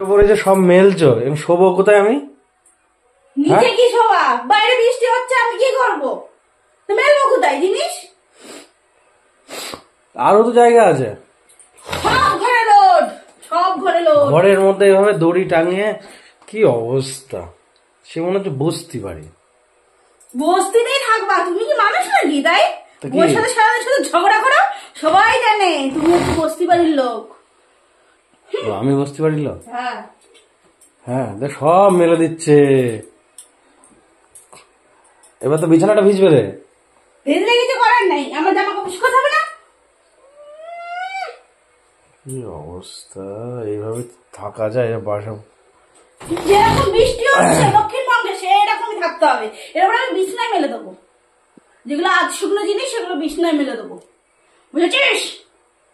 পরে যে সব মেলছো এবং শোবো কোথায় আমি? নিচে কি শোবা? বাইরে বৃষ্টি হচ্ছে, আমি কি করবো? তো মেলবো কোথায় জিনিস? আরো তো জায়গা আছে। সব ঘরে লোড, সব ঘরে লোড। ঘরের মধ্যে এভাবে দড়ি টাঙিয়ে কি অবস্থা! সে মনে হচ্ছে বস্তি বাড়ি। বস্তিতেই থাকবা? তুমি কি মানুষ নাকি? তাই ওর সাথে সারাদিন শুধু ঝগড়া করো, সবাই জানে তুমি হচ্ছে বস্তি বাড়ির লোক। আমি বস্তি বাড়ির লোক? হ্যাঁ হ্যাঁ, দেখ সব মেলে দিচ্ছে। এবার তো বিছানাটা ভিজবে রে। ভিজলে কিছু করার নাই, আমার জামা কাপড় শুকাতে হবে না? কি অবস্থা! এইভাবে থাকা যায় বাসা? যেরকম বৃষ্টি হচ্ছে দক্ষিণবঙ্গে সেরকমই থাকতে হবে। এরপর আমি বিছনায় মেলে দেবো, যেগুলো আজ শুকনো জিনিস সেগুলো বিছনায় মেলে দেবো, বুঝেছিস?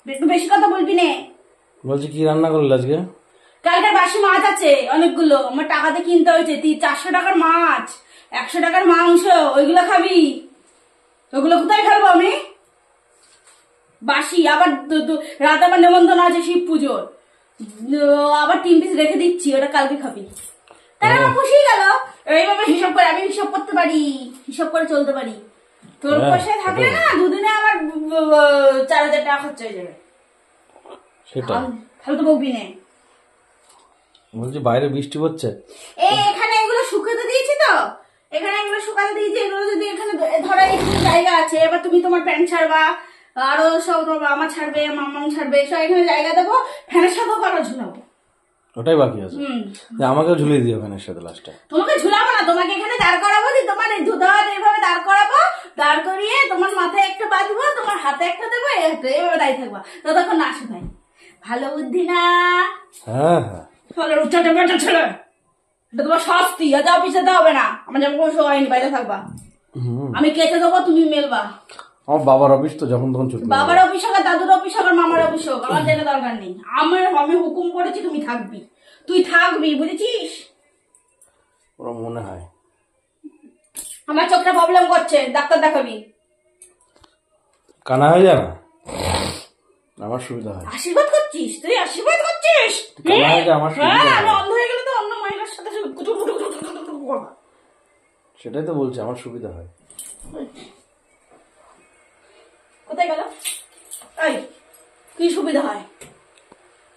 একটু বেশি কথা বলবি নে। বলছি কি রান্না করলে আজকে? কালকের বাসি মাছ আছে অনেকগুলো, আমার টাকাতে কিনতে হয়েছে। 400 টাকার মাছ, 100 টাকার মাংস, ওইগুলো খাবি? ওগুলো কোথায় ফেলবো আমি? বাসি আবার রাতে আবার নেমন্তন্ন আছে শিব পুজোর, আবার 3 পিস রেখে দিচ্ছি, ওটা কালকে খাবি। তাহলে আমার খুশি গেল। এইভাবে হিসাব করে আমি হিসাব করতে পারি, হিসাব করে চলতে পারি। তোর পয়সা থাকলে না দুদিনে আমার 4000 টাকা খরচ হয়ে যাবে। সেটা তাহলে তো বকবি না। বলছি বাইরে বৃষ্টি পড়ছে। এখানে এগুলো শুকাতে দিয়েছি তো, এখানে এগুলো শুকাতে দিয়েছি। এগুলো যদি এখানে ধরা এখানে জায়গা আছে, এবার তুমি তোমার প্যান্ট ছাড়বা, আরো সব আমার ছাড়বে, মাম্মাম ছাড়বে, সব এখানে জায়গা দেবো। ফ্যানের সাথেও কারো ঝুলাবো, ওটাই বাকি আছে। আমাকেও ঝুলিয়ে দিও ফ্যানের সাথে লাস্টে। তোমাকে ঝুলাবো না, তোমাকে এখানে দাঁড় করাবো, তোমার এই দুধার এইভাবে দাঁড় করাবো, দাঁড় করিয়ে তোমার মাথায় একটা বাঁধবো, তোমার হাতে একটা দেবো, এইভাবে দাঁড়িয়ে থাকবা ততক্ষণ না শোনাই। ভালো বুদ্ধি না? হ্যাঁ হ্যাঁ, উচ্চাটে বেটা ছেলে, এটা তোমার শাস্তি। আজ অফিসে যেতে হবে না, আমার যেমন কোনো সময় হয়নি, বাইরে থাকবা। আমি কেটে দেবো, তুমি মেলবা। আমার বাবার অফিস তো, যখন তখন ছুটি। বাবার অফিস হোক, দাদুর অফিস হোক, মামার অফিস হোক, আমার যেতে দরকার নেই। আমি হুকুম করেছি তুমি থাকবি, তুই থাকবি, বুঝেছিস? ওরা মনে হয় আমার চোখটা প্রবলেম করছে, ডাক্তার দেখাবি। কানা হয়ে যাবে, আমার সুবিধা হয়। আশীর্বাদ করছিস তুই? আশীর্বাদ করছিস? আমি অন্ধ হয়ে গেলে তো অন্য মহিলার সাথে সেটাই তো বলছি, আমার সুবিধা হয়। কোথায় গেল? কি সুবিধা হয়?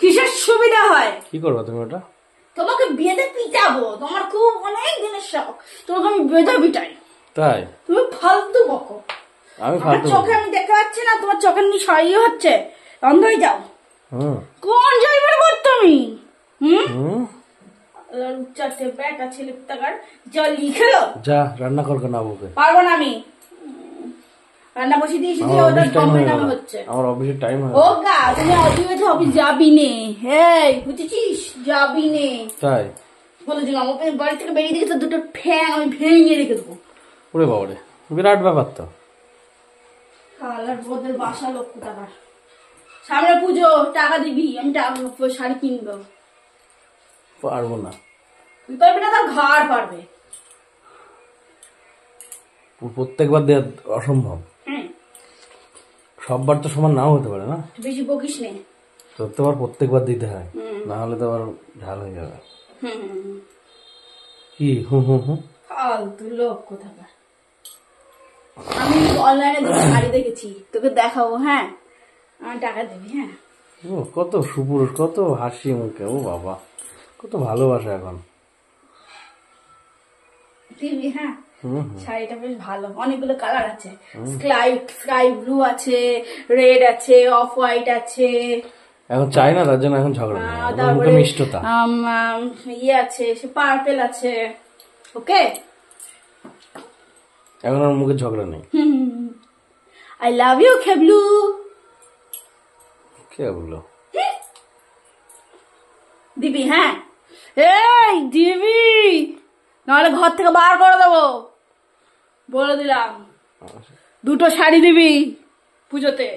কিসের সুবিধা হয়? কি করবা তুমি ওটা? তোমাকে বেঁধে পিটাবো, তোমার খুব অনেক দিনের শখ, তোমাকে আমি বেঁধে পিটাই। তাই? তুমি ফালতু বকো। আমি ফালতু? চোখে আমি দেখতে পাচ্ছি না, তোমার চোখের নিচে সরাই হচ্ছে, অন্ধ হয়ে যাও। কোন যাইবার বল তুমি? চারটে বেটা ছেলে টাকার জল লিখেলো। যা রান্না কর কেন আবুকে? পারবো না আমি, রান্না বসিয়ে দিয়েছি, ওটা গভর্নমেন্ট নামে হচ্ছে। আমার অফিসের টাইম হয়ে ও গা, তুমি অফিস যাবি নে, হ্যাঁ বুঝেছিস? যাবি নে। তাই বলেছিলাম ওপেন বাড়ি থেকে বেরিয়ে দিকে তো দুটো ফ্যান আমি ভেঙে রেখে দেবো। ওরে বাবারে, বিরাট ব্যাপার তো। কালার বদল বাসা লক্ষ টাকার। সামনে পুজো, টাকা দিবি, আমি শাড়ি কিনবো। পারবো না। তুই পারবি না, তার ঘাড় পারবে। প্রত্যেকবার দেওয়া অসম্ভব। সববার তো সমান নাও হতে পারে না। বেশি বকিস নে। তোর তো আবার প্রত্যেকবার দিতে হয়, না হলে তো আবার ঝাল হয়ে যাবে। কি ফালতু লোক কোথাকার। আমি অনলাইনে দুটো শাড়ি দেখেছি, তোকে দেখাবো। হ্যাঁ, আমার টাকা দিবি। হ্যাঁ, ও কত সুপুরুষ, কত হাসি মুখে, ও বাবা কত ভালোবাসা এখন। দিবি? হ্যাঁ, শাড়িটা বেশ ভালো, অনেকগুলো কালার আছে, স্কাই ব্লু আছে, রেড আছে, অফ হোয়াইট আছে। এখন চাই না, তার জন্য এখন ঝগড়া নেই, মুখে মিষ্টতা। ইয়ে আছে, সে পার্পেল আছে। ওকে, এখন আর মুখে ঝগড়া নেই। I love you খেবলু। কে বললো? দিবি? হ্যাঁ, এই দিবি, নাহলে ঘর থেকে বার করে দেবো, বলে দিলাম। দুটো শাড়ি দিবি পুজোতে,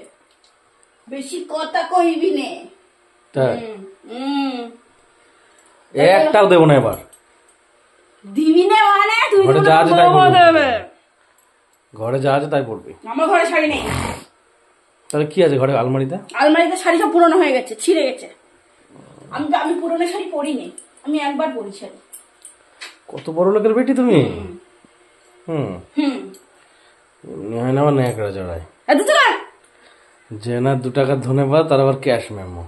বেশি কথা কইবি নে। একটাও দেবো না এবার। দিবি না মানে তুই ঘরে যা আছে তাই পড়বি। ঘরে যা আছে তাই পড়বি। আমার ঘরে শাড়ি নেই। তাহলে কি আছে ঘরে? আলমারিতে? আলমারিতে শাড়ি সব পুরনো হয়ে গেছে, ছিঁড়ে গেছে। আমি আমি পুরনো শাড়ি পরিনি, আমি একবার পরি শাড়ি। কত বড় লোকের বেটি তুমি। হুম এমনি হয় না আবার ন্যাকড়া জড়ায়। এত টাকা যে না 2 টাকার ধনেবাদ তার আবার ক্যাশ মেমো।